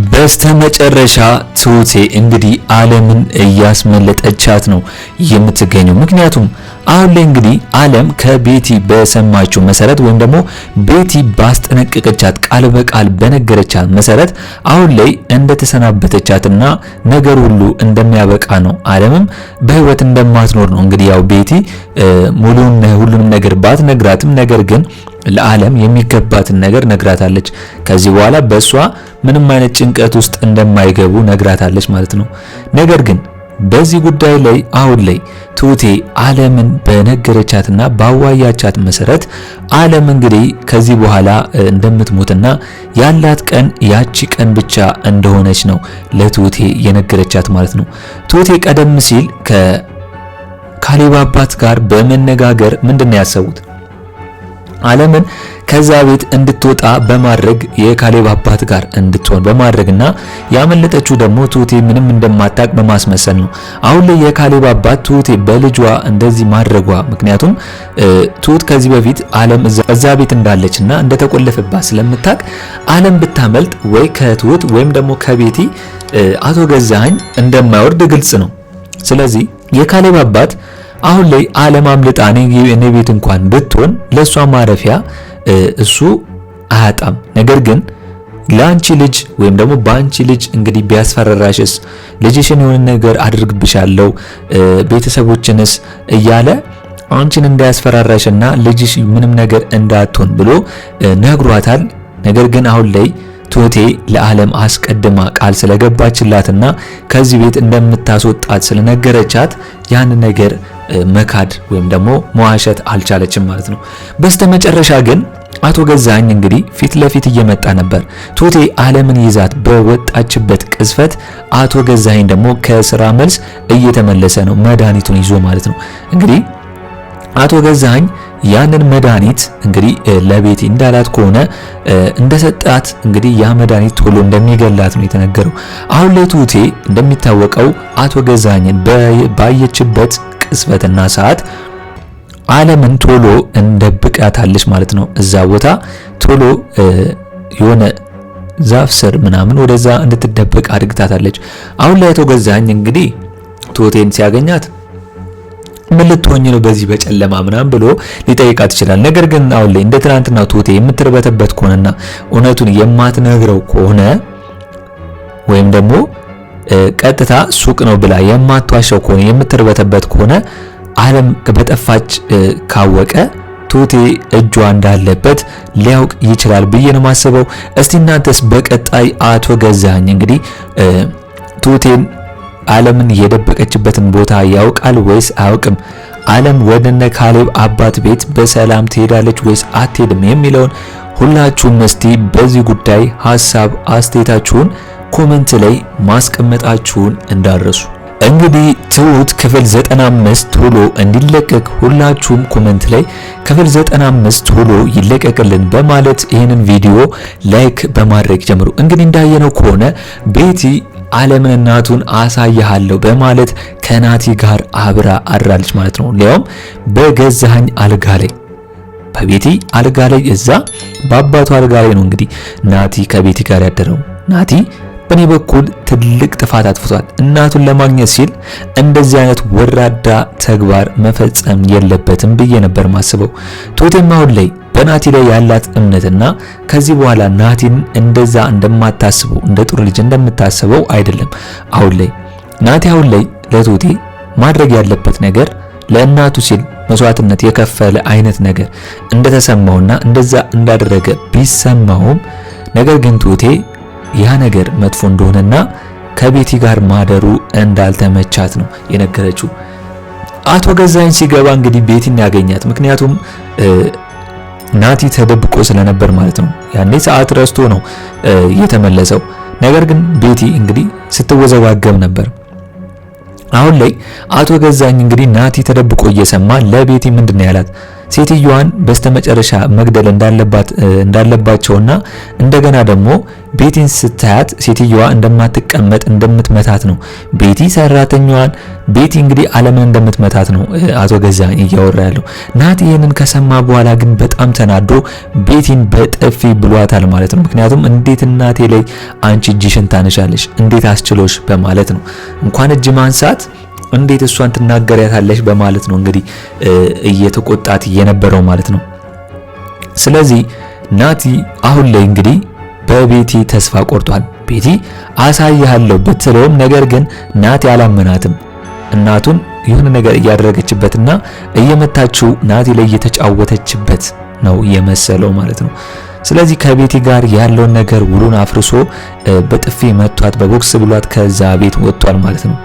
በስተመጨረሻ ትሁቴ እንግዲህ ዓለምን እያስመለጠቻት ነው የምትገኘው። ምክንያቱም አሁን ላይ እንግዲህ ዓለም ከቤቲ በሰማችው መሰረት ወይም ደግሞ ቤቲ ባስጠነቀቀቻት ቃል በቃል በነገረቻት መሰረት አሁን ላይ እንደተሰናበተቻትና ነገር ሁሉ እንደሚያበቃ ነው። ዓለምም በህይወት እንደማትኖር ነው። እንግዲህ ያው ቤቲ ሙሉን ሁሉንም ነገር ባትነግራትም ነገር ግን ለዓለም የሚገባትን ነገር ነግራታለች። ከዚህ በኋላ በሷ ምንም አይነት ጭንቀት ውስጥ እንደማይገቡ ነግራታለች ማለት ነው። ነገር ግን በዚህ ጉዳይ ላይ አሁን ላይ ትሁቴ ዓለምን በነገረቻትና ባዋያቻት መሰረት ዓለም እንግዲህ ከዚህ በኋላ እንደምትሞትና ያላት ቀን ያቺ ቀን ብቻ እንደሆነች ነው ለትሁቴ የነገረቻት ማለት ነው። ትሁቴ ቀደም ሲል ከካሌብ አባት ጋር በመነጋገር ምንድነው ያሰቡት? ዓለምን ከዛ ቤት እንድትወጣ በማድረግ የካሌብ አባት ጋር እንድትሆን በማድረግና ያመለጠችው ደግሞ ትሁቴ ምንም እንደማታቅ በማስመሰል ነው። አሁን ላይ የካሌብ አባት ትሁቴ በልጇ እንደዚህ ማድረጓ ምክንያቱም ትሁት ከዚህ በፊት ዓለም እዛ ቤት እንዳለችና እንደተቆለፈባት ስለምታቅ ዓለም ብታመልጥ ወይ ከትሁት ወይም ደግሞ ከቤቲ አቶ ገዛኸኝ እንደማይወርድ ግልጽ ነው። ስለዚህ የካሌብ አባት አሁን ላይ ዓለም አምልጣ እኔ ቤት እንኳን ብትሆን ለሷ ማረፊያ እሱ አያጣም። ነገር ግን ለአንቺ ልጅ ወይም ደግሞ በአንቺ ልጅ እንግዲህ ቢያስፈራራሽስ ልጅሽን የሆነ ነገር አድርግብሻለሁ ቤተሰቦችንስ እያለ አንቺን እንዳያስፈራራሽና ልጅሽ ምንም ነገር እንዳትሆን ብሎ ነግሯታል። ነገር ግን አሁን ላይ ትሁቴ ለዓለም አስቀድማ ቃል ስለገባችላትና ከዚህ ቤት እንደምታስወጣት ስለነገረቻት ያን ነገር መካድ ወይም ደግሞ መዋሸት አልቻለችም ማለት ነው። በስተመጨረሻ ግን አቶ ገዛኸኝ እንግዲህ ፊት ለፊት እየመጣ ነበር። ትሁቴ ዓለምን ይዛት በወጣችበት ቅጽበት አቶ ገዛኸኝ ደግሞ ከስራ መልስ እየተመለሰ ነው መድኃኒቱን ይዞ ማለት ነው። እንግዲህ አቶ ገዛኸኝ ያንን መድኃኒት እንግዲህ ለቤቲ እንዳላት ከሆነ እንደሰጣት እንግዲህ ያ መድኃኒት ቶሎ እንደሚገላት ነው የተነገረው። አሁን ላይ ትሁቴ እንደሚታወቀው አቶ ገዛኸኝን ባየችበት ቅጽበትና ሰዓት ዓለምን ቶሎ እንደብቃታለች ማለት ነው። እዛ ቦታ ቶሎ የሆነ ዛፍ ስር ምናምን ወደዛ እንድትደበቅ አድርጋታለች። አሁን ላይ አቶ ገዛኸኝ እንግዲህ ትሁቴን ሲያገኛት ምን ልትሆኝ ነው በዚህ በጨለማ ምናምን ብሎ ሊጠይቃት ይችላል። ነገር ግን አሁን ላይ እንደ ትናንትና ትሁቴ የምትርበተበት ከሆነና እውነቱን የማትነግረው ከሆነ ወይም ደግሞ ቀጥታ ሱቅ ነው ብላ የማትዋሸው ከሆነ የምትርበተበት ከሆነ ዓለም በጠፋች ካወቀ ትሁቴ እጇ እንዳለበት ሊያውቅ ይችላል ብዬ ነው ማስበው። እስቲ እናንተስ በቀጣይ አቶ ገዛኸኝ እንግዲህ ትሁቴን ዓለምን የደበቀችበትን ቦታ ያውቃል ወይስ አያውቅም? ዓለም ወደነ ካሌብ አባት ቤት በሰላም ትሄዳለች ወይስ አትሄድም የሚለውን ሁላችሁም እስቲ በዚህ ጉዳይ ሐሳብ አስተያየታችሁን ኮሜንት ላይ ማስቀመጣችሁን እንዳረሱ። እንግዲህ ትሁት ክፍል 95 ቶሎ እንዲለቀቅ ሁላችሁም ኮሜንት ላይ ክፍል 95 ቶሎ ይለቀቅልን በማለት ይህንን ቪዲዮ ላይክ በማድረግ ጀምሩ። እንግዲህ እንዳየነው ከሆነ ቤቲ ዓለምን እናቱን አሳያለሁ በማለት ከናቲ ጋር አብራ አድራለች ማለት ነው። ሊያውም በገዛኸኝ አልጋ ላይ በቤቲ አልጋ ላይ እዛ በአባቱ አልጋ ላይ ነው እንግዲህ ናቲ ከቤቲ ጋር ያደረው። ናቲ በኔ በኩል ትልቅ ጥፋት አጥፍቷል። እናቱን ለማግኘት ሲል እንደዚህ አይነት ወራዳ ተግባር መፈጸም የለበትም ብዬ ነበር ማስበው። ትሁቴም አሁን ላይ በናቲ ላይ ያላት እምነትና ከዚህ በኋላ ናቲን እንደዛ እንደማታስበው እንደ ጥሩ ልጅ እንደምታስበው አይደለም። አሁን ላይ ናቲ አሁን ላይ ለትሁቴ ማድረግ ያለበት ነገር ለእናቱ ሲል መስዋዕትነት የከፈለ አይነት ነገር እንደተሰማውና እንደዛ እንዳደረገ ቢሰማውም ነገር ግን ትሁቴ ያ ነገር መጥፎ እንደሆነና ከቤቲ ጋር ማደሩ እንዳልተመቻት ነው የነገረችው። አቶ ገዛኸኝ ሲገባ እንግዲህ ቤቲን ያገኛት ምክንያቱም ናቲ ተደብቆ ስለነበር ማለት ነው። ያኔ ሰዓት ረስቶ ነው የተመለሰው። ነገር ግን ቤቲ እንግዲህ ስትወዘዋገብ ነበር። አሁን ላይ አቶ ገዛኸኝ እንግዲህ ናቲ ተደብቆ እየሰማ ለቤቲ ምንድነው ያላት? ሴትዮዋን በስተመጨረሻ መግደል እንዳለባቸውና እንደገና ደግሞ ቤቲን ስታያት ሴትዮዋ እንደማትቀመጥ እንደምትመታት ነው። ቤቲ ሰራተኛዋን ቤቲ እንግዲህ አለምን እንደምትመታት ነው አቶ ገዛኸኝ እያወራ ያለው። ናቲ ይህንን ከሰማ በኋላ ግን በጣም ተናዶ ቤቲን በጥፊ ብሏታል ማለት ነው። ምክንያቱም እንዴት እናቴ ላይ አንቺ እጅሽን ታነሻለሽ እንዴት አስችሎሽ በማለት ነው። እንኳን እጅ ማንሳት እንዴት እሷን ትናገሪያታለሽ በማለት ነው እንግዲህ እየተቆጣት የነበረው ማለት ነው። ስለዚህ ናቲ አሁን ላይ እንግዲህ በቤቲ ተስፋ ቆርጧል። ቤቲ አሳይሃለሁ ብትለውም ነገር ግን ናቲ አላመናትም። እናቱን የሆነ ነገር እያደረገችበትና እየመታችው ናቲ ላይ እየተጫወተችበት ነው የመሰለው ማለት ነው። ስለዚህ ከቤቲ ጋር ያለውን ነገር ውሉን አፍርሶ በጥፊ መቷት፣ በቦክስ ብሏት ከዛ ቤት ወጥቷል ማለት ነው።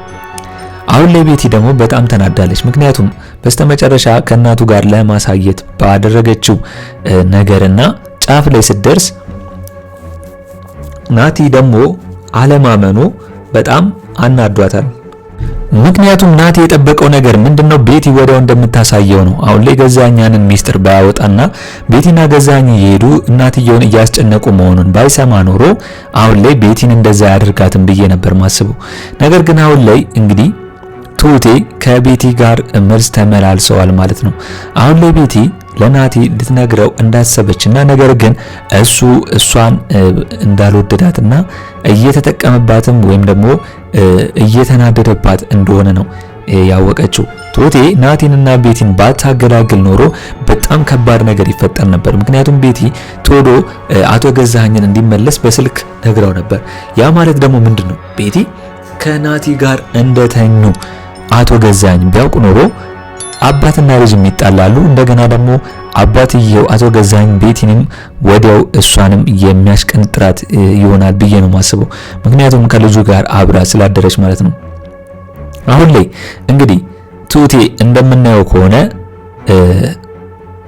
አሁን ላይ ቤቲ ደግሞ በጣም ተናዳለች። ምክንያቱም በስተመጨረሻ ከእናቱ ጋር ለማሳየት ባደረገችው ነገርና ጫፍ ላይ ስትደርስ ናቲ ደግሞ አለማመኑ በጣም አናዷታል። ምክንያቱም ናቲ የጠበቀው ነገር ምንድነው? ቤቲ ወዲያው እንደምታሳየው ነው። አሁን ላይ ገዛኸኝን ሚስጥር ባያወጣና ቤቲና ገዛኸኝ እየሄዱ እናትየውን እያስጨነቁ መሆኑን ባይሰማ ኖሮ አሁን ላይ ቤቲን እንደዛ ያደርጋትን ብዬ ነበር ማስበው። ነገር ግን አሁን ላይ እንግዲህ ትሁቴ ከቤቲ ጋር መልስ ተመላልሰዋል ማለት ነው። አሁን ላይ ቤቲ ለናቲ ልትነግረው እንዳሰበችና ነገር ግን እሷን እንዳልወደዳትና እየተጠቀመባትም ወይም ደግሞ እየተናደደባት እንደሆነ ነው ያወቀችው። ትሁቴ ናቲንና ቤቲን ባታገላግል ኖሮ በጣም ከባድ ነገር ይፈጠር ነበር። ምክንያቱም ቤቲ ቶሎ አቶ ገዛኸኝን እንዲመለስ በስልክ ነግራው ነበር። ያ ማለት ደግሞ ምንድነው? ቤቲ ከናቲ ጋር እንደተኙ አቶ ገዛኸኝ ቢያውቅ ኖሮ አባትና ልጅ ይጣላሉ። እንደገና ደግሞ አባትየው አቶ ገዛኸኝ ቤቲንም ወዲያው እሷንም የሚያስቀንጥራት ይሆናል ብዬ ነው ማስበው። ምክንያቱም ከልጁ ጋር አብራ ስላደረች ማለት ነው። አሁን ላይ እንግዲህ ትሁቴ እንደምናየው ከሆነ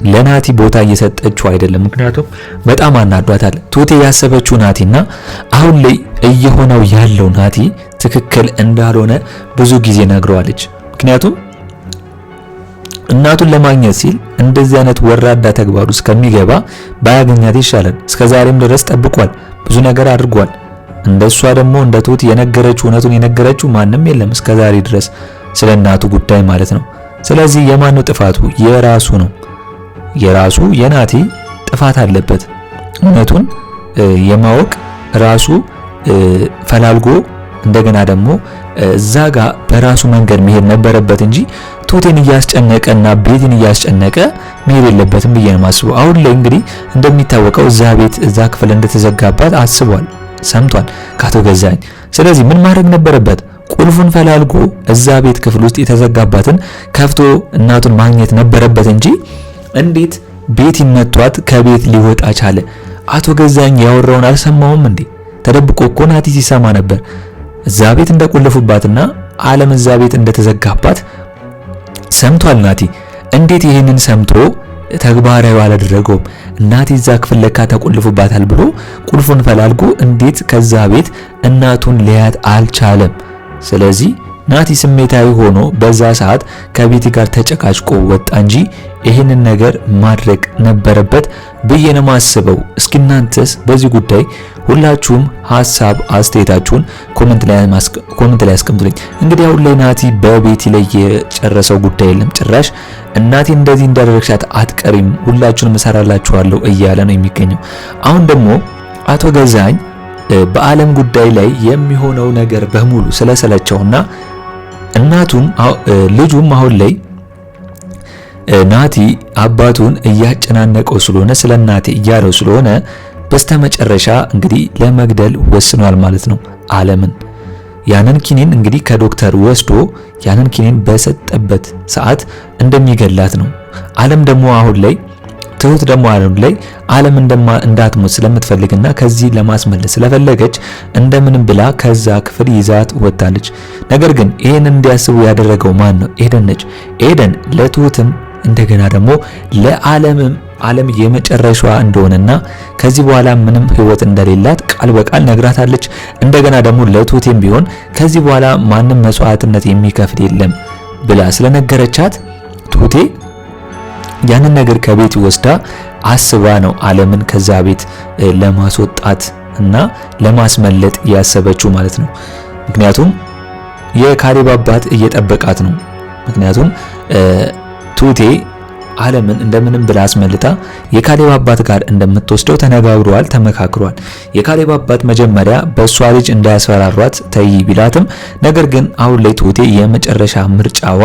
ለናቲ ቦታ እየሰጠችው አይደለም። ምክንያቱም በጣም አናዷታል። ትሁቴ ያሰበችው ናቲና አሁን ላይ እየሆነው ያለው ናቲ ትክክል እንዳልሆነ ብዙ ጊዜ ነግረዋለች። ምክንያቱም እናቱን ለማግኘት ሲል እንደዚህ አይነት ወራዳ ተግባር ውስጥ ከሚገባ ባያገኛት ይሻላል። እስከዛሬም ድረስ ጠብቋል፣ ብዙ ነገር አድርጓል። እንደሷ ደግሞ እንደ ትሁት የነገረችው እውነቱን የነገረችው ማንም የለም እስከዛሬ ድረስ ስለ እናቱ ጉዳይ ማለት ነው። ስለዚህ የማን ነው ጥፋቱ? የራሱ ነው። የራሱ የናቲ ጥፋት አለበት። እውነቱን የማወቅ ራሱ ፈላልጎ እንደገና ደግሞ እዛ ጋር በራሱ መንገድ መሄድ ነበረበት እንጂ ትሁቴን እያስጨነቀና ቤቲን እያስጨነቀ መሄድ የለበትም ብዬ ነው የማስበው። አሁን ላይ እንግዲህ እንደሚታወቀው እዛ ክፍል እንደተዘጋባት አስቧል፣ ሰምቷል ከአቶ ገዛኸኝ። ስለዚህ ምን ማድረግ ነበረበት? ቁልፉን ፈላልጎ እዛ ቤት ክፍል ውስጥ የተዘጋባትን ከፍቶ እናቱን ማግኘት ነበረበት እንጂ እንዴት ቤቲን መቷት ከቤት ሊወጣ ቻለ? አቶ ገዛኸኝ ያወራውን አልሰማውም እንዴ? ተደብቆ እኮ ናቲ ሲሰማ ነበር። እዛ ቤት እንደቆለፉባትና ዓለም እዛ ቤት እንደተዘጋባት ሰምቷል ናቲ። እንዴት ይሄንን ሰምቶ ተግባራዊ አላደረገውም? እናቴ እዛ ክፍል ለካ ተቆልፉባታል ብሎ ቁልፉን ፈላልጎ እንዴት ከዛ ቤት እናቱን ሊያት አልቻለም? ስለዚህ ናቲ ስሜታዊ ሆኖ በዛ ሰዓት ከቤቲ ጋር ተጨቃጭቆ ወጣ እንጂ ይህንን ነገር ማድረግ ነበረበት ብዬ ነው የማስበው። እስኪ እናንተስ በዚህ ጉዳይ ሁላችሁም ሐሳብ አስተያየታችሁን ኮሜንት ላይ አስቀምጡልኝ። እንግዲህ አሁን ላይ ናቲ በቤቲ ላይ የጨረሰው ጉዳይ የለም። ጭራሽ እናቴ እንደዚህ እንዳደረግሻት አትቀሪም፣ ሁላችሁንም እሰራላችኋለሁ እያለ ነው የሚገኘው። አሁን ደግሞ አቶ ገዛኸኝ በዓለም ጉዳይ ላይ የሚሆነው ነገር በሙሉ ስለሰለቸውና እናቱም ልጁም አሁን ላይ ናቲ አባቱን እያጨናነቀው ስለሆነ ስለ እናቴ እያለው ስለሆነ በስተመጨረሻ እንግዲህ ለመግደል ወስኗል ማለት ነው ዓለምን። ያንን ኪኒን እንግዲህ ከዶክተር ወስዶ ያንን ኪኒን በሰጠበት ሰዓት እንደሚገላት ነው። ዓለም ደግሞ አሁን ላይ ትሁት ደግሞ ዓለም እንዳትሞት ስለምትፈልግና ከዚህ ለማስመለስ ስለፈለገች እንደምንም ብላ ከዛ ክፍል ይዛት ወጣለች። ነገር ግን ይሄን እንዲያስቡ ያደረገው ማን ነው? ኤደን ነች። ኤደን ለትሁትም እንደገና ደግሞ ዓለም የመጨረሻዋ እንደሆነና ከዚህ በኋላ ምንም ህይወት እንደሌላት ቃል በቃል ነግራታለች። እንደገና ደግሞ ለትሁቴም ቢሆን ከዚህ በኋላ ማንም መስዋዕትነት የሚከፍል የለም ብላ ስለነገረቻት ትሁቴ ያንን ነገር ከቤት ወስዳ አስባ ነው ዓለምን ከዛ ቤት ለማስወጣት እና ለማስመለጥ ያሰበችው ማለት ነው። ምክንያቱም የካሌብ አባት እየጠበቃት ነው። ምክንያቱም ትሁቴ ዓለምን እንደምንም ብላ አስመልጣ የካሌብ አባት ጋር እንደምትወስደው ተነጋግሯል፣ ተመካክሯል። የካሌብ አባት መጀመሪያ በእሷ ልጅ እንዳያስፈራሯት ተይ ቢላትም ነገር ግን አሁን ላይ ትሁቴ የመጨረሻ ምርጫዋ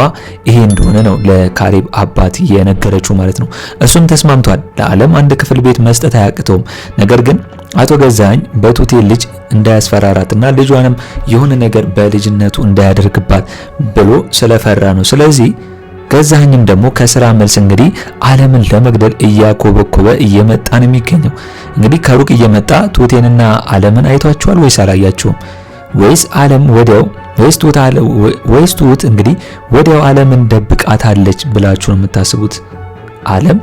ይሄ እንደሆነ ነው ለካሌብ አባት የነገረችው ማለት ነው። እሱም ተስማምቷል። ለዓለም አንድ ክፍል ቤት መስጠት አያቅተውም። ነገር ግን አቶ ገዛኸኝ በትሁቴ ልጅ እንዳያስፈራራትና ልጇንም የሆነ ነገር በልጅነቱ እንዳያደርግባት ብሎ ስለፈራ ነው። ስለዚህ ገዛኸኝም ደግሞ ከስራ መልስ እንግዲህ ዓለምን ለመግደል እያኮበኮበ እየመጣ ነው የሚገኘው። እንግዲህ ከሩቅ እየመጣ ትሁቴንና ዓለምን አይቷቸዋል ወይስ አላያቸውም? ወይስ ዓለም ወዲያው ወይስ ትሁት እንግዲህ ወዲያው ዓለምን ደብቃታለች ብላችሁ ነው የምታስቡት? ዓለም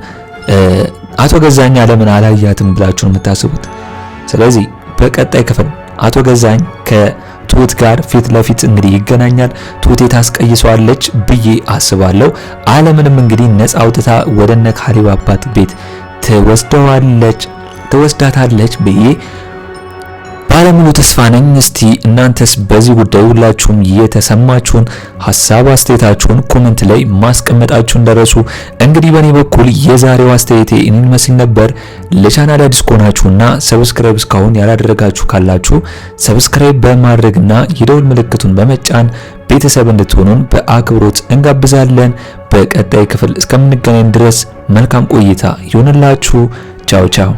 አቶ ገዛኸኝ ዓለምን አላያትም ብላችሁ ነው የምታስቡት? ስለዚህ በቀጣይ ክፍል አቶ ገዛኸኝ ከትሁት ጋር ፊት ለፊት እንግዲህ ይገናኛል። ትሁቴ ታስቀይሰዋለች ብዬ አስባለሁ። ዓለምንም እንግዲህ ነፃ አውጥታ ወደነ ካሌብ አባት ቤት ትወስዳታለች ብዬ ባለሙሉ ተስፋ ነኝ። እስቲ እናንተስ በዚህ ጉዳይ ሁላችሁም የተሰማችሁን ሐሳብ አስተያየታችሁን ኮሜንት ላይ ማስቀመጣችሁን እንደረሱ። እንግዲህ በእኔ በኩል የዛሬው አስተያየቴ እኔን መስል ነበር። ለቻናል አዲስ ከሆናችሁና ሰብስክራይብ እስካሁን ያላደረጋችሁ ካላችሁ ሰብስክራይብ በማድረግና የደውል ምልክቱን በመጫን ቤተሰብ እንድትሆኑን በአክብሮት እንጋብዛለን። በቀጣይ ክፍል እስከምንገናኝ ድረስ መልካም ቆይታ ይሁንላችሁ። ቻው ቻው።